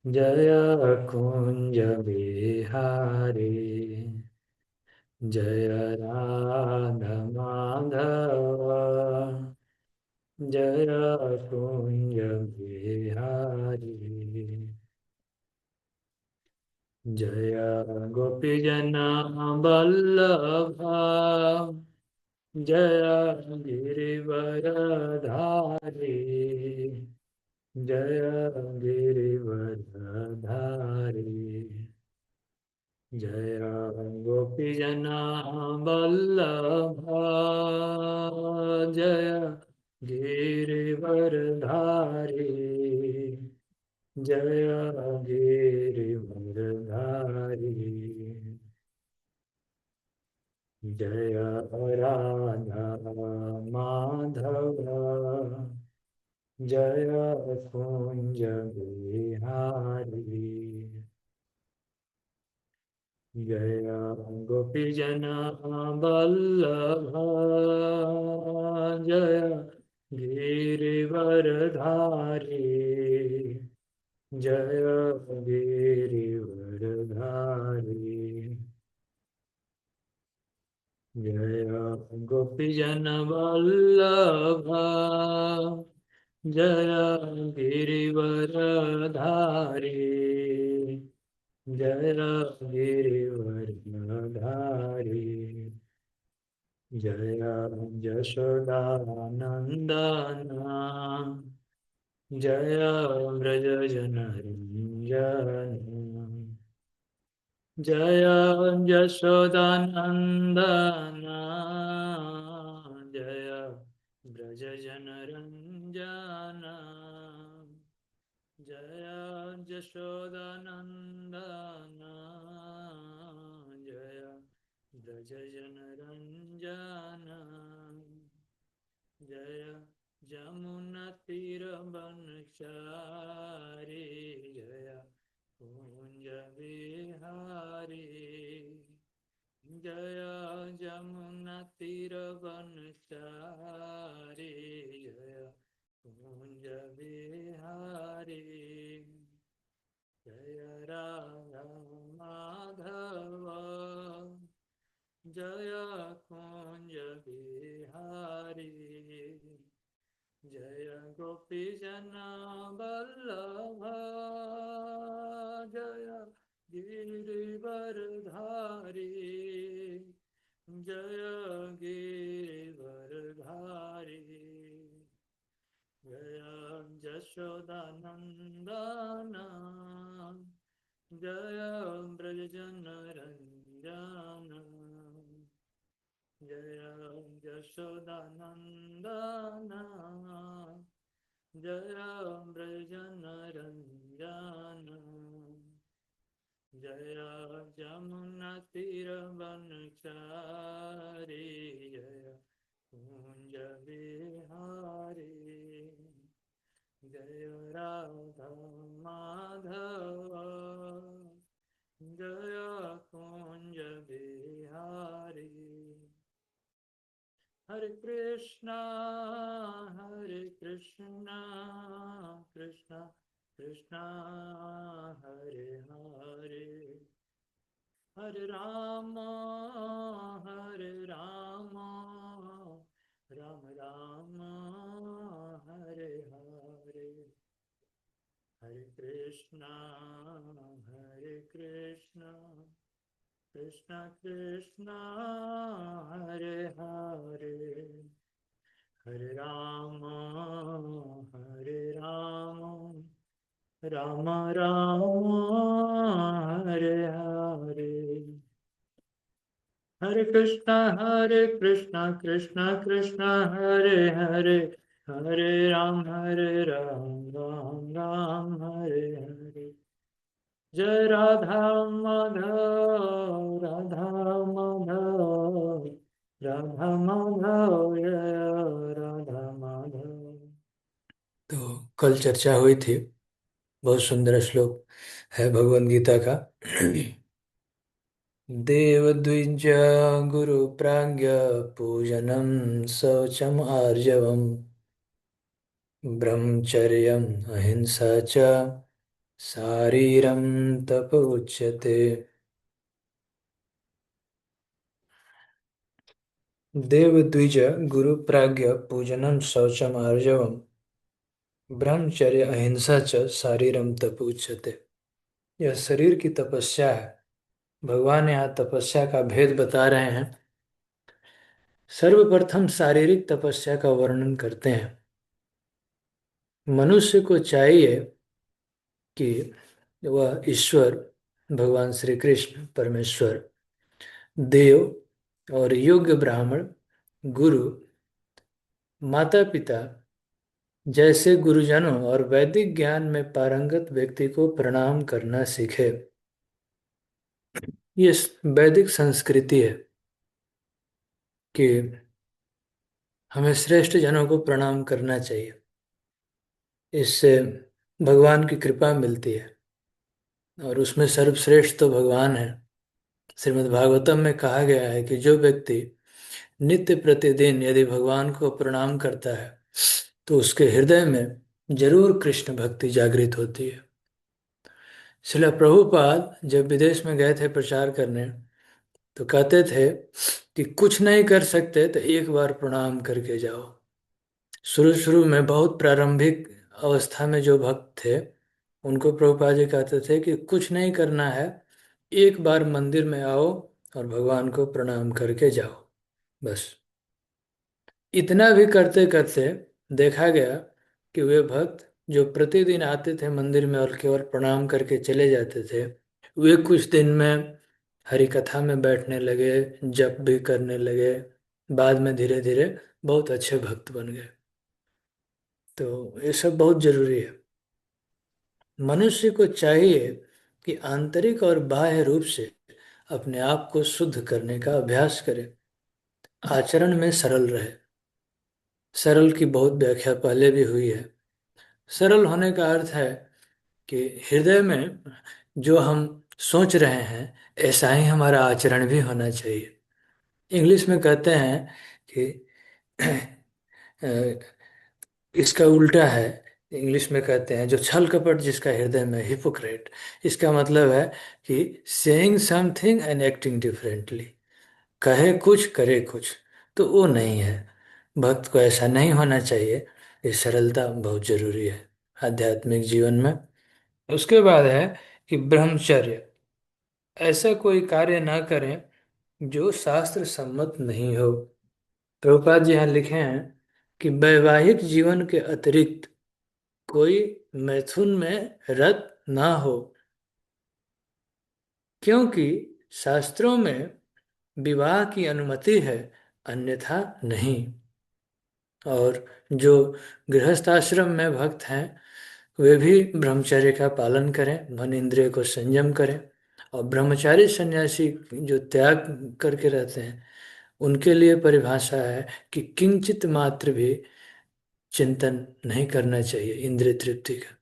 जय कुंज बिहारी जय राधा माधव। जय कुंज बिहारी जय गोपीजन वल्लभ। जय गिरिवरधारी जय गिरिवरधारी जय गोपीजन वल्लभ। जय गिरिवरधारी जय गिरिवरधारी जय राधा माधव। जय कुंज बिहारी जय गोपीजन वल्लभ। जय गिरिवरधारी जय गिरिवरधारी जय गोपीजन वल्लभ। जय गिरिवरधारी जय गिरिवरधारी जय यशोदानंदन जय व्रजजनरञ्जन जय यशोदानंदन जय व्रजजनरञ्जन जय यशोदानंदन जय व्रजजनरञ्जन जय जमुनतीरवनचारी जय कुंज बिहारी जय जमुनतीरवनचारी जय कुंज बिहारी जय राधा माधव। जय कुंज बिहारी जय गोपीजन वल्लभ। जय गिरिवरधारी जय गिरिवरधारी जय यशोदानंदन जय व्रजजनरञ्जन जय यशोदानंदन जय व्रजजनरञ्जन जय जमुनतीरवनचारी जय कुंज बिहारी जय राधा माधव। जय कुंज बिहारी हरे कृष्णा कृष्णा कृष्णा हरे हरे हरे राम राम राम हरे हरे हरे कृष्णा कृष्णा कृष्णा हरे हरे हरे राम राम राम हरे हरे हरे कृष्णा कृष्णा कृष्णा हरे हरे हरे राम राम राम हरे हरे जय राधा माधव राधा माधव जय राधा माधव। तो कल चर्चा हुई थी, बहुत सुंदर श्लोक है भगवद गीता का। देवद्विज गुरु प्राज्ञ पूजनम शौचम आर्जवम ब्रह्मचर्यम अहिंसा च शारीरं तप उच्यते। देवद्विज गुरु प्राज्ञ पूजनम शौचम आर्जवम ब्रह्मचर्य अहिंसा च शारीरम तप उच्यते। यह शरीर की तपस्या है। भगवान यहाँ तपस्या का भेद बता रहे हैं। सर्वप्रथम शारीरिक तपस्या का वर्णन करते हैं। मनुष्य को चाहिए कि वह ईश्वर, भगवान श्री कृष्ण परमेश्वर, देव और योग्य ब्राह्मण, गुरु, माता पिता जैसे गुरुजनों और वैदिक ज्ञान में पारंगत व्यक्ति को प्रणाम करना सीखे। ये वैदिक संस्कृति है कि हमें श्रेष्ठ जनों को प्रणाम करना चाहिए। इससे भगवान की कृपा मिलती है और उसमें सर्वश्रेष्ठ तो भगवान है। श्रीमद् भागवतम में कहा गया है कि जो व्यक्ति नित्य प्रतिदिन यदि भगवान को प्रणाम करता है तो उसके हृदय में जरूर कृष्ण भक्ति जागृत होती है। श्रील प्रभुपाद जब विदेश में गए थे प्रचार करने तो कहते थे कि कुछ नहीं कर सकते तो एक बार प्रणाम करके जाओ। शुरू शुरू में बहुत प्रारंभिक अवस्था में जो भक्त थे उनको प्रभुपाद जी कहते थे कि कुछ नहीं करना है, एक बार मंदिर में आओ और भगवान को प्रणाम करके जाओ, बस। इतना भी करते करते देखा गया कि वे भक्त जो प्रतिदिन आते थे मंदिर में और केवल प्रणाम करके चले जाते थे, वे कुछ दिन में हरि कथा में बैठने लगे, जप भी करने लगे। बाद में धीरे धीरे बहुत अच्छे भक्त बन गए। तो ये सब बहुत जरूरी है। मनुष्य को चाहिए कि आंतरिक और बाह्य रूप से अपने आप को शुद्ध करने का अभ्यास करे, आचरण में सरल रहे। सरल की बहुत व्याख्या पहले भी हुई है। सरल होने का अर्थ है कि हृदय में जो हम सोच रहे हैं ऐसा ही हमारा आचरण भी होना चाहिए। इंग्लिश में कहते हैं कि अ, इसका उल्टा है। इंग्लिश में कहते हैं जो छल कपट जिसका हृदय में, हिपोक्रेट। इसका मतलब है कि saying something and acting differently, कहे कुछ करे कुछ, तो वो नहीं है। भक्त को ऐसा नहीं होना चाहिए। ये सरलता बहुत जरूरी है आध्यात्मिक जीवन में। उसके बाद है कि ब्रह्मचर्य, ऐसा कोई कार्य ना करें जो शास्त्र सम्मत नहीं हो। प्रभुपाद जी यहाँ लिखे हैं कि वैवाहिक जीवन के अतिरिक्त कोई मैथुन में रत ना हो, क्योंकि शास्त्रों में विवाह की अनुमति है, अन्यथा नहीं। और जो गृहस्थ आश्रम में भक्त हैं वे भी ब्रह्मचर्य का पालन करें, मन इंद्रिय को संयम करें। और ब्रह्मचारी सन्यासी जो त्याग करके रहते हैं उनके लिए परिभाषा है कि किंचित मात्र भी चिंतन नहीं करना चाहिए इंद्रिय तृप्ति का।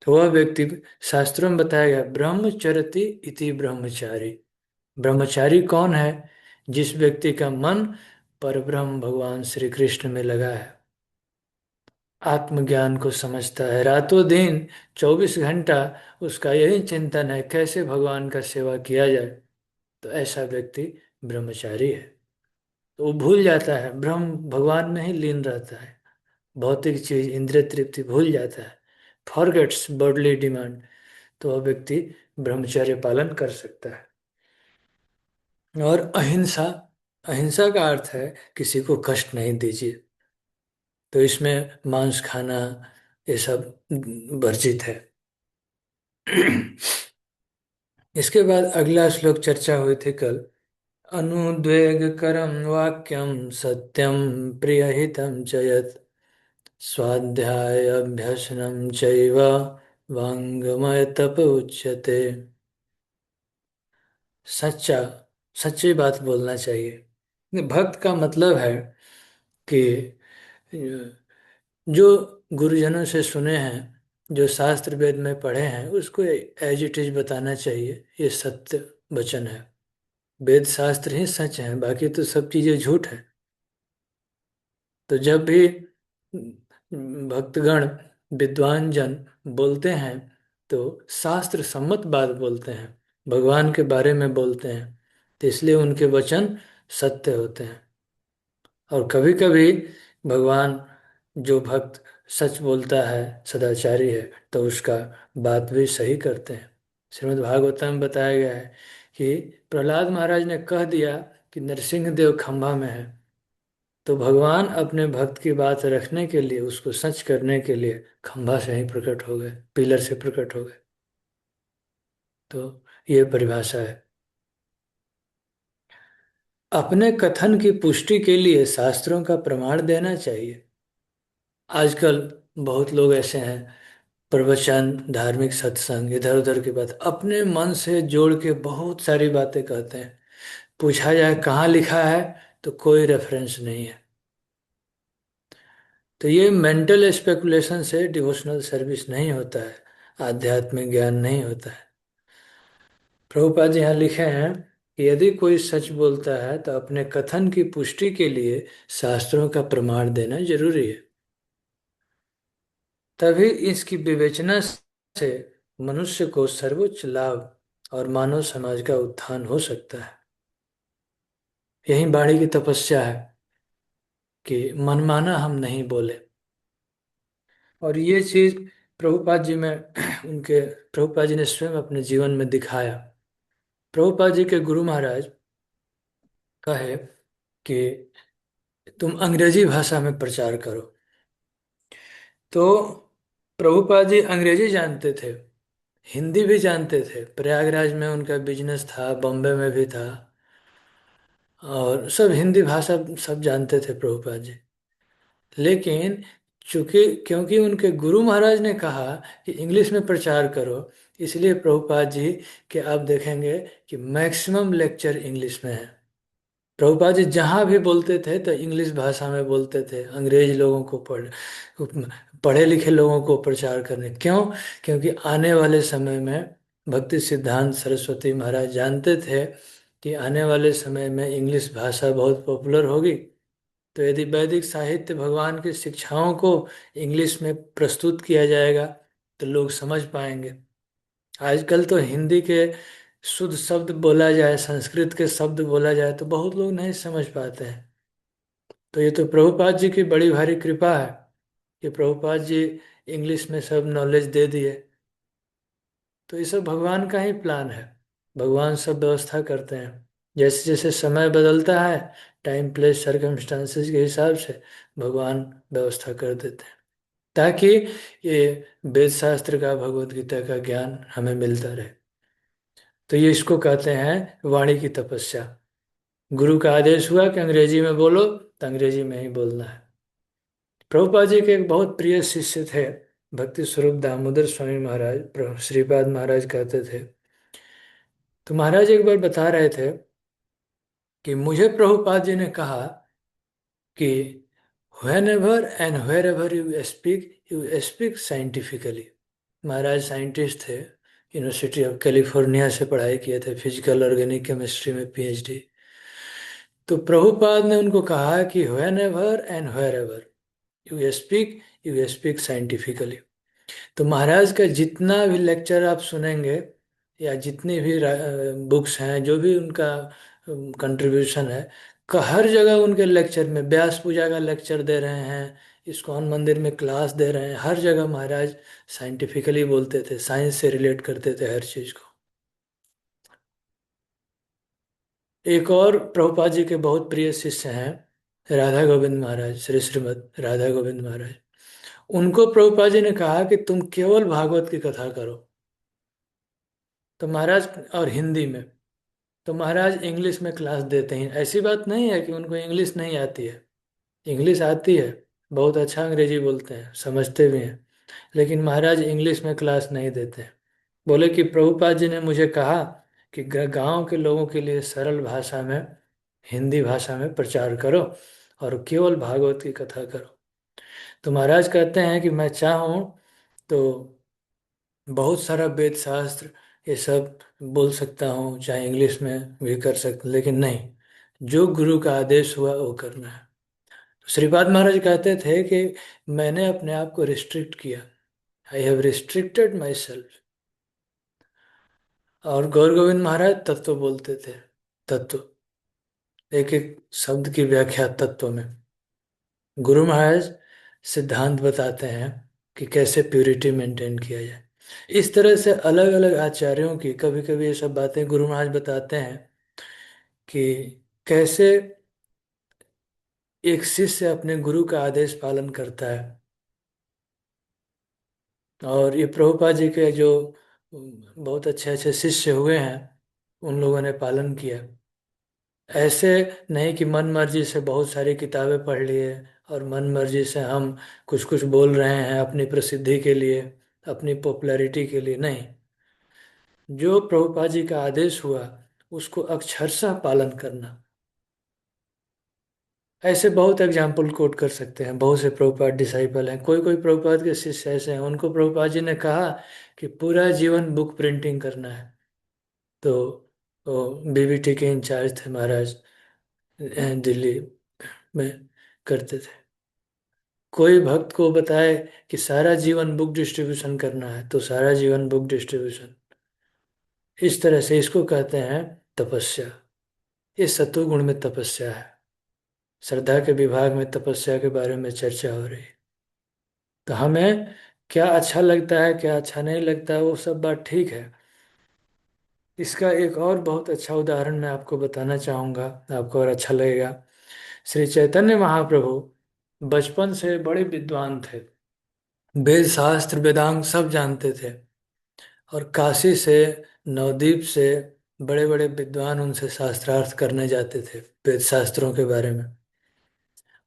तो वह व्यक्ति, शास्त्रों में बताया गया, ब्रह्मचरति इति ब्रह्मचारी। ब्रह्मचारी कौन है? जिस व्यक्ति का मन परब्रह्म भगवान श्री कृष्ण में लगा है, आत्मज्ञान को समझता है, रातों दिन 24 घंटा उसका यही चिंतन है कैसे भगवान का सेवा किया जाए, तो ऐसा व्यक्ति ब्रह्मचारी है। तो वो भूल जाता है, ब्रह्म भगवान में ही लीन रहता है, भौतिक चीज इंद्रिय तृप्ति भूल जाता है, फॉरगेट्स बॉडली डिमांड। तो वह व्यक्ति ब्रह्मचर्य पालन कर सकता है। और अहिंसा, अहिंसा का अर्थ है किसी को कष्ट नहीं दीजिए। तो इसमें मांस खाना ये सब वर्जित है। इसके बाद अगला श्लोक चर्चा हुई थी कल। अनुद्वेगकरं वाक्यं सत्यं प्रियहितं च यत् स्वाध्यायाभ्यसनं चैव वाङ्मय तप उच्यते। सच्चा, सच्ची बात बोलना चाहिए। भक्त का मतलब है कि जो गुरुजनों से सुने हैं, जो शास्त्र वेद में पढ़े हैं, उसको एज इट इज बताना चाहिए। ये सत्य वचन है। वेद शास्त्र ही सच है, बाकी तो सब चीजें झूठ है। तो जब भी भक्तगण विद्वान जन बोलते हैं तो शास्त्र सम्मत बात बोलते हैं, भगवान के बारे में बोलते हैं, तो इसलिए उनके वचन सत्य होते हैं। और कभी कभी भगवान, जो भक्त सच बोलता है, सदाचारी है, तो उसका बात भी सही करते हैं। श्रीमद् भागवतम में बताया गया है कि प्रहलाद महाराज ने कह दिया कि नरसिंह देव खंभा में है, तो भगवान अपने भक्त की बात रखने के लिए, उसको सच करने के लिए खंभा से ही प्रकट हो गए, पिलर से प्रकट हो गए। तो ये परिभाषा है। अपने कथन की पुष्टि के लिए शास्त्रों का प्रमाण देना चाहिए। आजकल बहुत लोग ऐसे हैं, प्रवचन, धार्मिक सत्संग, इधर उधर की बात अपने मन से जोड़ के बहुत सारी बातें कहते हैं। पूछा जाए कहाँ लिखा है, तो कोई रेफरेंस नहीं है। तो ये मेंटल स्पेकुलेशन से डिवोशनल सर्विस नहीं होता है, आध्यात्मिक ज्ञान नहीं होता है। प्रभुपाद जी यहाँ लिखे हैं कि यदि कोई सच बोलता है तो अपने कथन की पुष्टि के लिए शास्त्रों का प्रमाण देना जरूरी है। तभी इसकी विवेचना से मनुष्य को सर्वोच्च लाभ और मानव समाज का उत्थान हो सकता है। यही वाणी की तपस्या है कि मनमाना हम नहीं बोले। और ये चीज प्रभुपाद जी में उनके प्रभुपाद जी ने स्वयं अपने जीवन में दिखाया। प्रभुपाद जी के गुरु महाराज कहे कि तुम अंग्रेजी भाषा में प्रचार करो। तो प्रभुपाद जी अंग्रेजी जानते थे, हिंदी भी जानते थे, प्रयागराज में उनका बिजनेस था, बॉम्बे में भी था, और सब हिंदी भाषा सब जानते थे प्रभुपाद जी। लेकिन चूंकि क्योंकि उनके गुरु महाराज ने कहा कि इंग्लिश में प्रचार करो, इसलिए प्रभुपाद जी के आप देखेंगे कि मैक्सिमम लेक्चर इंग्लिश में है। प्रभुपाद जी जहाँ भी बोलते थे तो इंग्लिश भाषा में बोलते थे, अंग्रेज लोगों को पढ़े लिखे लोगों को प्रचार करने। क्यों? क्योंकि आने वाले समय में भक्ति सिद्धांत सरस्वती महाराज जानते थे कि आने वाले समय में इंग्लिश भाषा बहुत पॉपुलर होगी। तो यदि वैदिक साहित्य, भगवान की शिक्षाओं को इंग्लिश में प्रस्तुत किया जाएगा तो लोग समझ पाएंगे। आजकल तो हिंदी के शुद्ध शब्द बोला जाए, संस्कृत के शब्द बोला जाए, तो बहुत लोग नहीं समझ पाते हैं। तो ये तो प्रभुपाद जी की बड़ी भारी कृपा है कि प्रभुपाद जी इंग्लिश में सब नॉलेज दे दिए। तो ये सब भगवान का ही प्लान है। भगवान सब व्यवस्था करते हैं। जैसे जैसे समय बदलता है, टाइम प्लेस सर्कमस्टांसेस के हिसाब से भगवान व्यवस्था कर देते हैं, ताकि ये वेद शास्त्र का, भगवत गीता का ज्ञान हमें मिलता रहे। तो ये इसको कहते हैं वाणी की तपस्या। गुरु का आदेश हुआ कि अंग्रेजी में बोलो, तो अंग्रेजी में ही बोलना है। प्रभुपाद जी के एक बहुत प्रिय शिष्य थे, भक्ति स्वरूप दामोदर स्वामी महाराज। श्रीपाद महाराज कहते थे, तो महाराज एक बार बता रहे थे कि मुझे प्रभुपाद जी ने कहा कि whenever and wherever you speak scientifically। Maharaj scientist थे, यूनिवर्सिटी ऑफ कैलिफोर्निया से पढ़ाई किए थे, फिजिकल ऑर्गेनिक केमिस्ट्री में पीएचडी। तो प्रभुपाद ने उनको कहा कि whenever and wherever you speak scientifically. तो महाराज का जितना भी लेक्चर आप सुनेंगे, या जितनी भी बुक्स हैं, जो भी उनका कंट्रीब्यूशन है, का हर जगह उनके लेक्चर में, व्यास पूजा का लेक्चर दे रहे हैं, इस्कॉन मंदिर में क्लास दे रहे हैं, हर जगह महाराज साइंटिफिकली बोलते थे, साइंस से रिलेट करते थे हर चीज को। एक और प्रभुपाद जी के बहुत प्रिय शिष्य हैं राधा गोविंद महाराज, श्रीमद राधा गोविंद महाराज। उनको प्रभुपाद जी ने कहा कि तुम केवल भागवत की कथा करो। तो महाराज, और हिंदी में, तो महाराज इंग्लिश में क्लास देते हैं। ऐसी बात नहीं है कि उनको इंग्लिश नहीं आती है, इंग्लिश आती है, बहुत अच्छा अंग्रेजी बोलते हैं, समझते भी हैं। लेकिन महाराज इंग्लिश में क्लास नहीं देते हैं। बोले कि प्रभुपाद जी ने मुझे कहा कि गांव के लोगों के लिए सरल भाषा में, हिंदी भाषा में प्रचार करो और केवल भागवत की कथा करो। तो महाराज कहते हैं कि मैं चाहूँ तो बहुत सारा वेद शास्त्र ये सब बोल सकता हूँ, चाहे इंग्लिश में भी कर सकता, लेकिन नहीं, जो गुरु का आदेश हुआ वो करना है। तो श्रीपाद महाराज कहते थे कि मैंने अपने आप को रिस्ट्रिक्ट किया, I have restricted my self. और गौर गोविंद महाराज तत्व बोलते थे। तत्व, एक एक शब्द की व्याख्या तत्व में। गुरु महाराज सिद्धांत बताते हैं कि कैसे प्यूरिटी मेंटेन किया जाए। इस तरह से अलग अलग आचार्यों की कभी कभी ये सब बातें गुरु महाराज बताते हैं कि कैसे एक शिष्य अपने गुरु का आदेश पालन करता है। और ये प्रभुपाद जी के जो बहुत अच्छे अच्छे शिष्य हुए हैं, उन लोगों ने पालन किया। ऐसे नहीं कि मन मर्जी से बहुत सारी किताबें पढ़ लिए और मन मर्जी से हम कुछ कुछ बोल रहे हैं अपनी प्रसिद्धि के लिए, अपनी पॉपुलैरिटी के लिए। नहीं, जो प्रभुपाद जी का आदेश हुआ उसको अक्षरशः पालन करना। ऐसे बहुत एग्जाम्पल कोट कर सकते हैं। बहुत से प्रभुपाद डिसाइपल हैं, कोई कोई प्रभुपाद के शिष्य ऐसे हैं, उनको प्रभुपाद जी ने कहा कि पूरा जीवन बुक प्रिंटिंग करना है। तो बीबीटी के इंचार्ज थे महाराज, दिल्ली में करते थे। कोई भक्त को बताए कि सारा जीवन बुक डिस्ट्रीब्यूशन करना है, तो सारा जीवन बुक डिस्ट्रीब्यूशन। इस तरह से इसको कहते हैं तपस्या। ये सत्वगुण में तपस्या है। श्रद्धा के विभाग में तपस्या के बारे में चर्चा हो रही है। तो हमें क्या अच्छा लगता है क्या अच्छा नहीं लगता है वो सब बात ठीक है। इसका एक और बहुत अच्छा उदाहरण मैं आपको बताना चाहूँगा, आपको और अच्छा लगेगा। श्री चैतन्य महाप्रभु बचपन से बड़े विद्वान थे। वेद शास्त्र वेदांग सब जानते थे। और काशी से, नवद्वीप से बड़े बड़े विद्वान उनसे शास्त्रार्थ करने जाते थे वेद शास्त्रों के बारे में।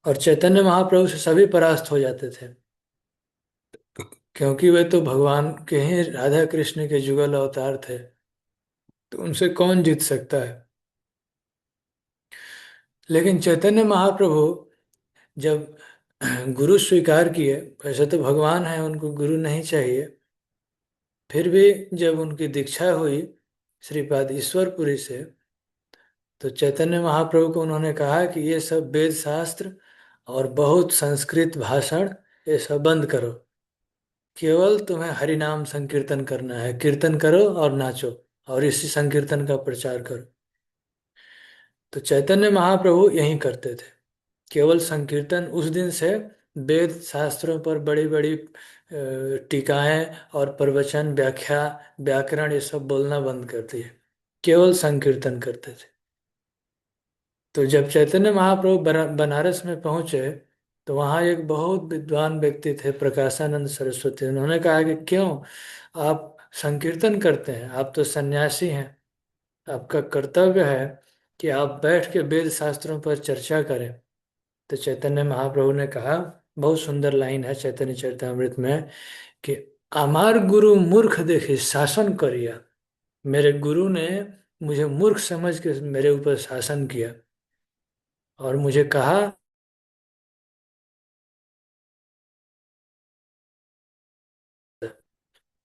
और चैतन्य महाप्रभु से सभी परास्त हो जाते थे, क्योंकि वे तो भगवान के ही राधा कृष्ण के जुगल अवतार थे। तो उनसे कौन जीत सकता है। लेकिन चैतन्य महाप्रभु जब गुरु स्वीकार किए, वैसे तो भगवान है, उनको गुरु नहीं चाहिए, फिर भी जब उनकी दीक्षा हुई श्रीपाद ईश्वरपुरी से, तो चैतन्य महाप्रभु को उन्होंने कहा कि ये सब वेद शास्त्र और बहुत संस्कृत भाषण, ये सब बंद करो। केवल तुम्हें हरि नाम संकीर्तन करना है, कीर्तन करो और नाचो और इसी संकीर्तन का प्रचार करो। तो चैतन्य महाप्रभु यही करते थे, केवल संकीर्तन। उस दिन से वेद शास्त्रों पर बड़ी बड़ी टीकाएं और प्रवचन, व्याख्या, व्याकरण ये सब बोलना बंद कर दिए, केवल संकीर्तन करते थे। तो जब चैतन्य महाप्रभु बनारस में पहुंचे, तो वहाँ एक बहुत विद्वान व्यक्ति थे, प्रकाशानंद सरस्वती। उन्होंने कहा कि क्यों आप संकीर्तन करते हैं, आप तो सन्यासी हैं, आपका कर्तव्य है कि आप बैठ के वेद शास्त्रों पर चर्चा करें। तो चैतन्य महाप्रभु ने कहा, बहुत सुंदर लाइन है चैतन्य चरितामृत में, कि अमार गुरु मूर्ख देखे शासन करिया। मेरे गुरु ने मुझे मूर्ख समझ के मेरे ऊपर शासन किया और मुझे कहा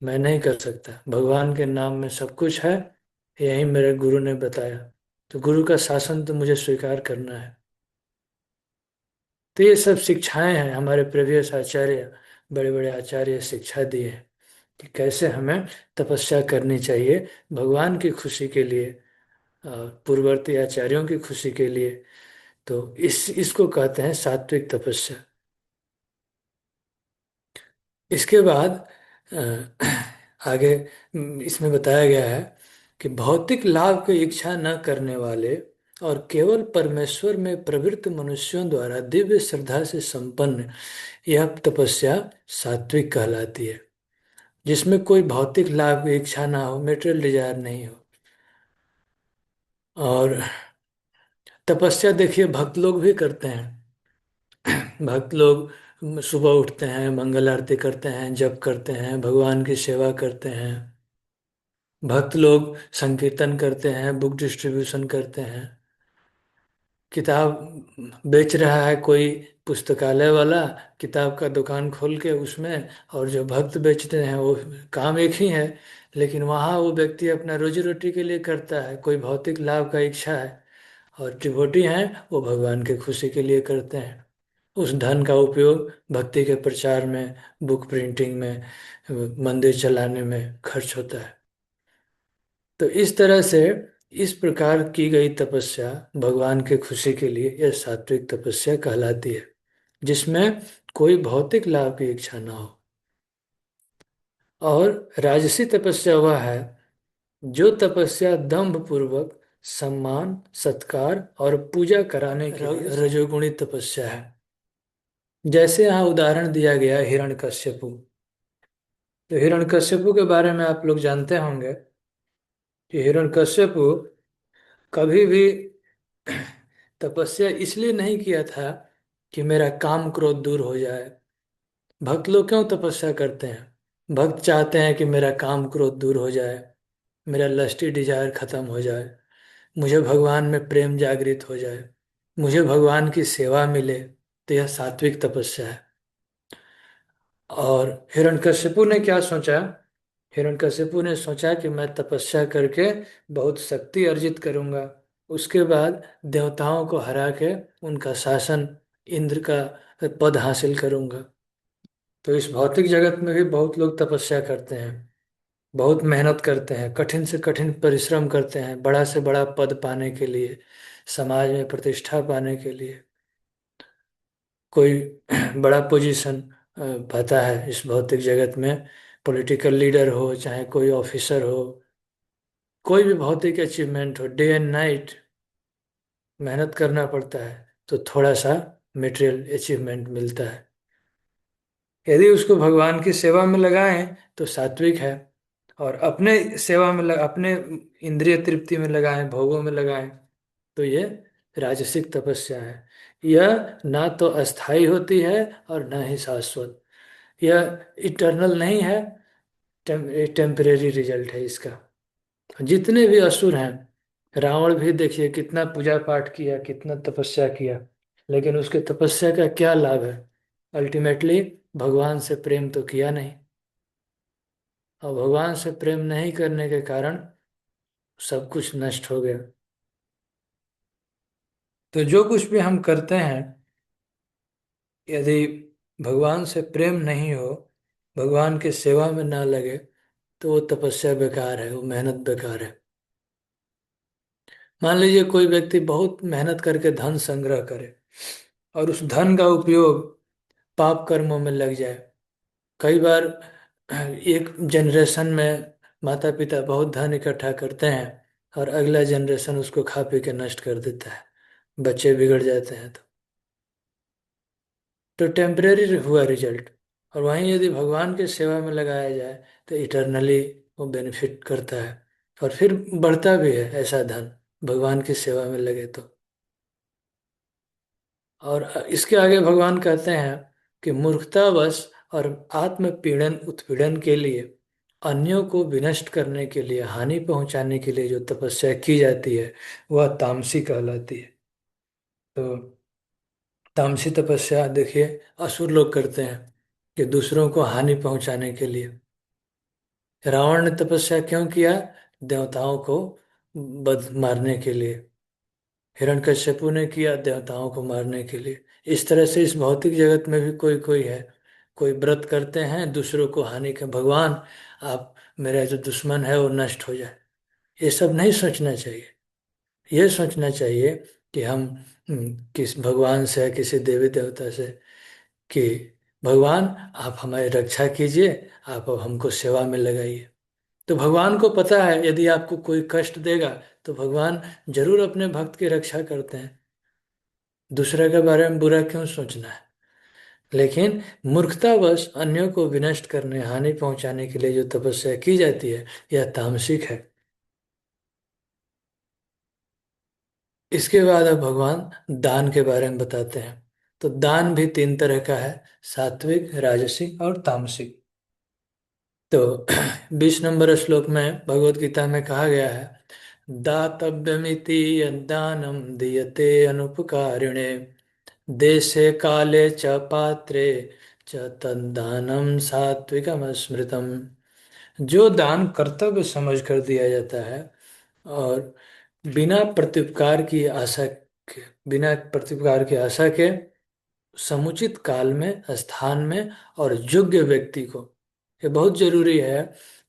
मैं नहीं कर सकता, भगवान के नाम में सब कुछ है, यही मेरे गुरु ने बताया। तो गुरु का शासन तो मुझे स्वीकार करना है। तो ये सब शिक्षाएं हैं, हमारे प्रीवियस आचार्य, बड़े बड़े आचार्य शिक्षा दिए हैं कि कैसे हमें तपस्या करनी चाहिए भगवान की खुशी के लिए, पूर्ववर्ती आचार्यों की खुशी के लिए। तो इसको कहते हैं सात्विक तपस्या। इसके बाद आगे इसमें बताया गया है कि भौतिक लाभ की इच्छा न करने वाले और केवल परमेश्वर में प्रवृत्त मनुष्यों द्वारा दिव्य श्रद्धा से संपन्न यह तपस्या सात्विक कहलाती है, जिसमें कोई भौतिक लाभ की इच्छा ना हो, मेटेरियल डिजायर नहीं हो। और तपस्या देखिए भक्त लोग भी करते हैं। भक्त लोग सुबह उठते हैं, मंगल आरती करते हैं, जप करते हैं, भगवान की सेवा करते हैं। भक्त लोग संकीर्तन करते हैं, बुक डिस्ट्रीब्यूशन करते हैं। किताब बेच रहा है कोई पुस्तकालय वाला, किताब का दुकान खोल के उसमें, और जो भक्त बेचते हैं वो काम एक ही है, लेकिन वहाँ वो व्यक्ति अपना रोजी रोटी के लिए करता है, कोई भौतिक लाभ का इच्छा है। और डिवोटी हैं वो भगवान की खुशी के लिए करते हैं। उस धन का उपयोग भक्ति के प्रचार में, बुक प्रिंटिंग में, मंदिर चलाने में खर्च होता है। तो इस तरह से इस प्रकार की गई तपस्या भगवान के खुशी के लिए यह सात्विक तपस्या कहलाती है, जिसमें कोई भौतिक लाभ की इच्छा ना हो। और राजसी तपस्या वह है जो तपस्या दंभ पूर्वक सम्मान, सत्कार और पूजा कराने के लिए रजोगुणी तपस्या है। जैसे यहाँ उदाहरण दिया गया है हिरण्यकश्यपु। तो हिरण्यकश्यपु के बारे में आप लोग जानते होंगे कि हिरण्यकश्यपु कभी भी तपस्या इसलिए नहीं किया था कि मेरा काम क्रोध दूर हो जाए। भक्त लोग क्यों तपस्या करते हैं? भक्त चाहते हैं कि मेरा काम क्रोध दूर हो जाए, मेरा लस्टी डिजायर खत्म हो जाए, मुझे भगवान में प्रेम जागृत हो जाए, मुझे भगवान की सेवा मिले। तो यह सात्विक तपस्या है। और हिरण्यकशिपु ने क्या सोचा? हिरण्यकशिपु ने सोचा कि मैं तपस्या करके बहुत शक्ति अर्जित करूंगा, उसके बाद देवताओं को हरा के उनका शासन, इंद्र का पद हासिल करूंगा। तो इस भौतिक जगत में भी बहुत लोग तपस्या करते हैं, बहुत मेहनत करते हैं, कठिन से कठिन परिश्रम करते हैं बड़ा से बड़ा पद पाने के लिए, समाज में प्रतिष्ठा पाने के लिए, कोई बड़ा पोजीशन पाता है इस भौतिक जगत में। पॉलिटिकल लीडर हो, चाहे कोई ऑफिसर हो, कोई भी भौतिक अचीवमेंट हो, डे एंड नाइट मेहनत करना पड़ता है, तो थोड़ा सा मटेरियल अचीवमेंट मिलता है। यदि उसको भगवान की सेवा में लगाएं तो सात्विक है, और अपने सेवा में अपने इंद्रिय तृप्ति में लगाएं, भोगों में लगाएं, तो ये राजसिक तपस्या है। यह ना तो अस्थाई होती है और ना ही शाश्वत। यह इटर्नल नहीं है, टेम्परेरी रिजल्ट है इसका। जितने भी असुर हैं, रावण भी देखिए कितना पूजा पाठ किया, कितना तपस्या किया, लेकिन उसके तपस्या का क्या लाभ है? अल्टीमेटली भगवान से प्रेम तो किया नहीं, और भगवान से प्रेम नहीं करने के कारण सब कुछ नष्ट हो गया। तो जो कुछ भी हम करते हैं, यदि भगवान से प्रेम नहीं हो, भगवान की सेवा में ना लगे, तो वो तपस्या बेकार है, वो मेहनत बेकार है। मान लीजिए कोई व्यक्ति बहुत मेहनत करके धन संग्रह करे और उस धन का उपयोग पाप कर्मों में लग जाए। कई बार एक जनरेशन में माता पिता बहुत धन इकट्ठा करते हैं और अगला जनरेशन उसको खा पी के नष्ट कर देता है, बच्चे बिगड़ जाते हैं। तो टेम्परेरी हुआ रिजल्ट। और वहीं यदि भगवान की सेवा में लगाया जाए तो इटरनली वो बेनिफिट करता है, और फिर बढ़ता भी है ऐसा धन भगवान की सेवा में लगे तो। और इसके आगे भगवान कहते हैं कि मूर्खतावश और आत्मपीड़न उत्पीड़न के लिए, अन्यों को विनष्ट करने के लिए, हानि पहुंचाने के लिए जो तपस्या की जाती है वह तामसी कहलाती है। तो तामसी तपस्या देखिए असुर लोग करते हैं कि दूसरों को हानि पहुंचाने के लिए। रावण ने तपस्या क्यों किया? देवताओं को बद मारने के लिए। हिरण्यकश्यपु ने किया देवताओं को मारने के लिए। इस तरह से इस भौतिक जगत में भी कोई कोई है, कोई व्रत करते हैं दूसरों को हानि का, भगवान आप मेरा जो दुश्मन है वो नष्ट हो जाए। ये सब नहीं सोचना चाहिए। ये सोचना चाहिए कि हम किस भगवान से, किसी देवी देवता से, कि भगवान आप हमारी रक्षा कीजिए, आप अब हमको सेवा में लगाइए। तो भगवान को पता है यदि आपको कोई कष्ट देगा तो भगवान जरूर अपने भक्त की रक्षा करते हैं। दूसरे के बारे में बुरा क्यों सोचना है? लेकिन मूर्खतावश अन्यों को विनष्ट करने, हानि पहुंचाने के लिए जो तपस्या की जाती है यह तामसिक है। इसके बाद अब भगवान दान के बारे में बताते हैं। तो दान भी तीन तरह का है, सात्विक, राजसिक और तामसिक। तो 20 नंबर श्लोक में भगवत गीता में कहा गया है, दातव्यमिति यद्दानं दीयते अनुपकारिणे, देशे काले च पात्रे च तद्दानं सात्विकम स्मृतम। जो दान कर्तव्य समझ कर दिया जाता है और बिना प्रत्युपकार की आशा के, बिना प्रत्युपकार की आशा के समुचित काल में, स्थान में, और योग्य व्यक्ति को। ये बहुत जरूरी है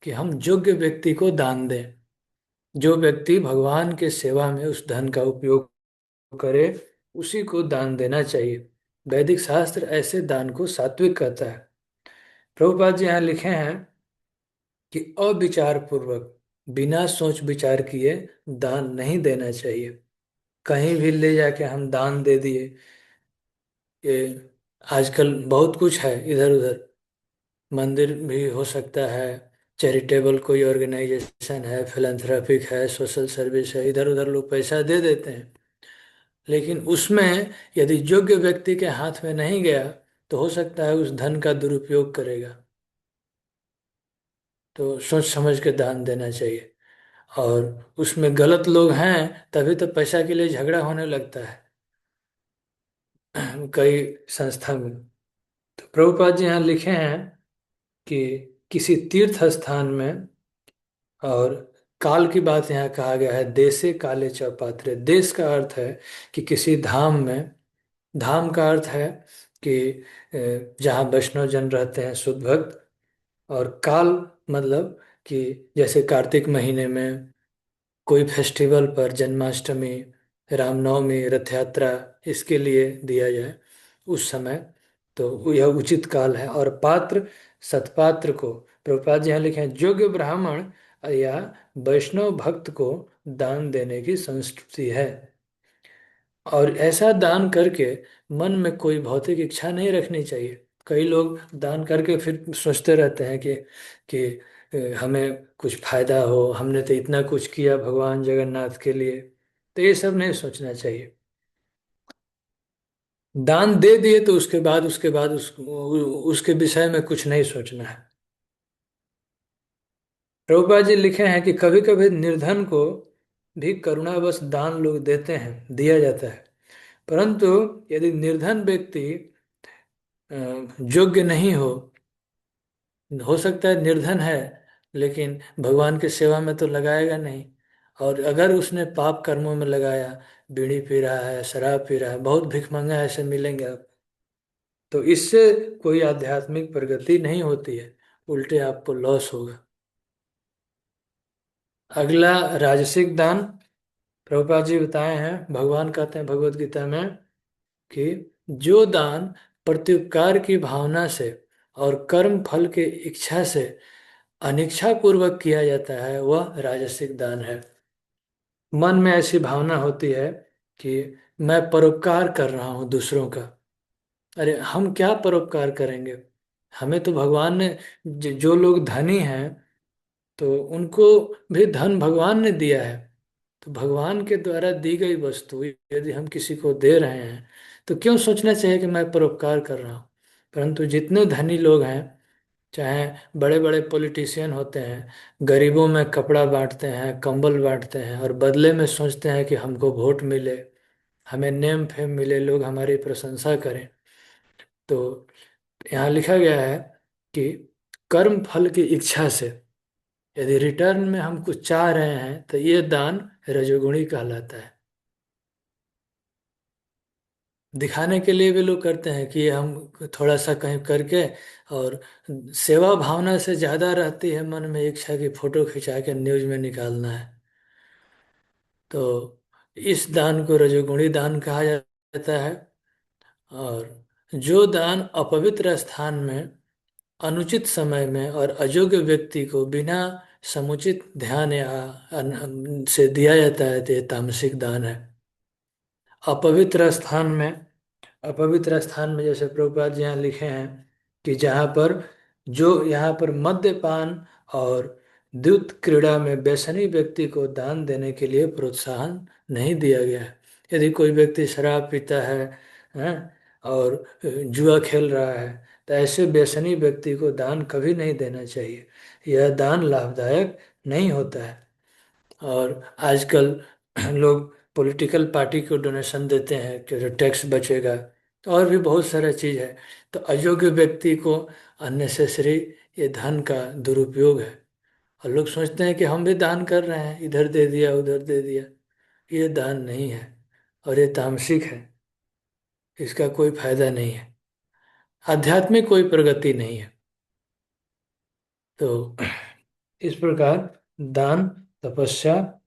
कि हम योग्य व्यक्ति को दान दें। जो व्यक्ति भगवान के सेवा में उस धन का उपयोग करे, उसी को दान देना चाहिए। वैदिक शास्त्र ऐसे दान को सात्विक कहता है। प्रभुपाद जी यहाँ लिखे हैं कि अविचार पूर्वक, बिना सोच विचार किए दान नहीं देना चाहिए। कहीं भी ले जाके हम दान दे दिए, ये आजकल बहुत कुछ है इधर उधर। मंदिर भी हो सकता है, चैरिटेबल कोई ऑर्गेनाइजेशन है, फिलैंथ्रोपिक है, सोशल सर्विस है, इधर उधर लोग पैसा दे देते हैं। लेकिन उसमें यदि योग्य व्यक्ति के हाथ में नहीं गया, तो हो सकता है उस धन का दुरुपयोग करेगा। तो सोच समझ के दान देना चाहिए। और उसमें गलत लोग हैं, तभी तो पैसा के लिए झगड़ा होने लगता है कई संस्था में। तो प्रभुपाद जी यहाँ लिखे हैं कि किसी तीर्थ स्थान में, और काल की बात यहाँ कहा गया है, देशे काले चौपात्रे। देश का अर्थ है कि किसी धाम में, धाम का अर्थ है कि जहाँ वैष्णव जन रहते हैं, शुद्ध भक्त। और काल मतलब कि जैसे कार्तिक महीने में कोई फेस्टिवल पर, जन्माष्टमी, रामनवमी, रथ यात्रा, इसके लिए दिया जाए उस समय, तो यह उचित काल है। और पात्र, सत्पात्र को, प्रभुपाद जी यहाँ लिखे हैं, योग्य ब्राह्मण या वैष्णव भक्त को दान देने की संस्कृति है। और ऐसा दान करके मन में कोई भौतिक इच्छा नहीं रखनी चाहिए। कई लोग दान करके फिर सोचते रहते हैं कि हमें कुछ फायदा हो, हमने तो इतना कुछ किया भगवान जगन्नाथ के लिए। तो ये सब नहीं सोचना चाहिए। दान दे दिए तो उसके बाद उसके विषय में कुछ नहीं सोचना है। प्रभुपाद जी लिखे हैं कि कभी कभी निर्धन को भी करुणावश दान लोग देते हैं, दिया जाता है। परंतु यदि निर्धन व्यक्ति योग्य नहीं हो सकता है निर्धन है, लेकिन भगवान की सेवा में तो लगाएगा नहीं। और अगर उसने पाप कर्मों में लगाया, बीड़ी पी रहा है, शराब पी रहा है, बहुत भिखमंगा ऐसे मिलेंगे आप, तो इससे कोई आध्यात्मिक प्रगति नहीं होती है, उल्टे आपको लॉस होगा। अगला, राजसिक दान। प्रभुपाद जी बताए हैं, भगवान कहते हैं भगवत गीता में कि जो दान प्रत्युपकार की भावना से और कर्म फल के इच्छा से अनिच्छा पूर्वक किया जाता है, वह राजसिक दान है। मन में ऐसी भावना होती है कि मैं परोपकार कर रहा हूँ दूसरों का। अरे हम क्या परोपकार करेंगे? हमें तो भगवान ने, जो लोग धनी हैं, तो उनको भी धन भगवान ने दिया है। तो भगवान के द्वारा दी गई वस्तु यदि हम किसी को दे रहे हैं, तो क्यों सोचना चाहिए कि मैं परोपकार कर रहा हूँ? परंतु जितने धनी लोग हैं, चाहे बड़े बड़े पॉलिटिशियन होते हैं, गरीबों में कपड़ा बांटते हैं, कंबल बांटते हैं, और बदले में सोचते हैं कि हमको वोट मिले, हमें नेम फेम मिले, लोग हमारी प्रशंसा करें। तो यहाँ लिखा गया है कि कर्म फल की इच्छा से यदि रिटर्न में हम कुछ चाह रहे हैं, तो ये दान रजोगुणी कहलाता है। दिखाने के लिए भी लोग करते हैं कि हम थोड़ा सा कहीं करके, और सेवा भावना से ज्यादा रहती है मन में इच्छा की फोटो खिंचा के न्यूज में निकालना है। तो इस दान को रजोगुणी दान कहा जाता है। और जो दान अपवित्र स्थान में, अनुचित समय में और अयोग्य व्यक्ति को बिना समुचित ध्यान या से दिया जाता है, तो ये तामसिक दान है। अपवित्र स्थान में, अपवित्र स्थान में जैसे प्रभुपाद जी यहाँ लिखे हैं कि जहाँ पर, जो यहाँ पर मद्यपान और द्यूत क्रीड़ा में व्यसनी व्यक्ति को दान देने के लिए प्रोत्साहन नहीं दिया गया है। यदि कोई व्यक्ति शराब पीता है और जुआ खेल रहा है, तो ऐसे व्यसनी व्यक्ति को दान कभी नहीं देना चाहिए। यह दान लाभदायक नहीं होता है। और आजकल लोग पॉलिटिकल पार्टी को डोनेशन देते हैं कि जो टैक्स बचेगा, और भी बहुत सारा चीज़ है। तो अयोग्य व्यक्ति को अननेसेसरी ये धन का दुरुपयोग है। और लोग सोचते हैं कि हम भी दान कर रहे हैं, इधर दे दिया उधर दे दिया। ये दान नहीं है, और ये तामसिक है। इसका कोई फायदा नहीं है। आध्यात्मिक कोई प्रगति नहीं है। तो इस प्रकार दान, तपस्या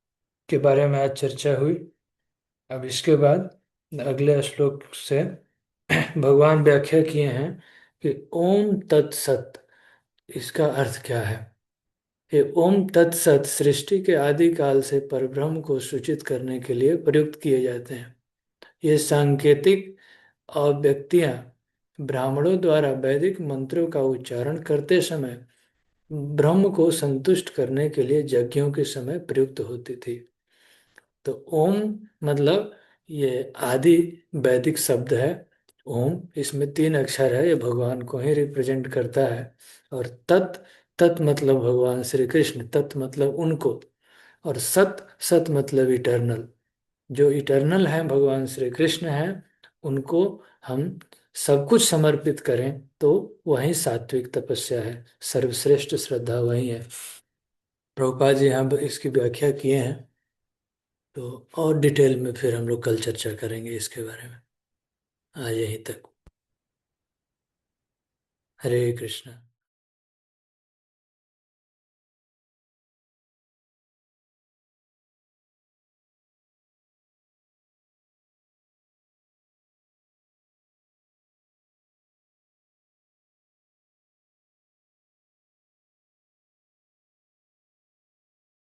के बारे में आज चर्चा हुई। अब इसके बाद अगले श्लोक से भगवान व्याख्या किए हैं कि ओम तत्सत, इसका अर्थ क्या है। ये ओम तत्सत सृष्टि के आदि काल से परब्रह्म को सूचित करने के लिए प्रयुक्त किए जाते हैं। ये सांकेतिक अव्यक्तियां ब्राह्मणों द्वारा वैदिक मंत्रों का उच्चारण करते समय ब्रह्म को संतुष्ट करने के लिए यज्ञों के समय प्रयुक्त होती थी। तो ओम मतलब ये आदि वैदिक शब्द है। ओम, इसमें 3 अक्षर है, ये भगवान को ही रिप्रेजेंट करता है। और तत्, तत् मतलब भगवान श्री कृष्ण, तत् मतलब उनको। और सत, सत मतलब इटर्नल। जो इटर्नल है भगवान श्री कृष्ण हैं, उनको हम सब कुछ समर्पित करें तो वही सात्विक तपस्या है। सर्वश्रेष्ठ श्रद्धा वही है। प्रभुपाद जी यहाँ इसकी व्याख्या किए हैं। तो और डिटेल में फिर हम लोग कल चर्चा करेंगे इसके बारे में। आज यहीं तक। हरे कृष्ण।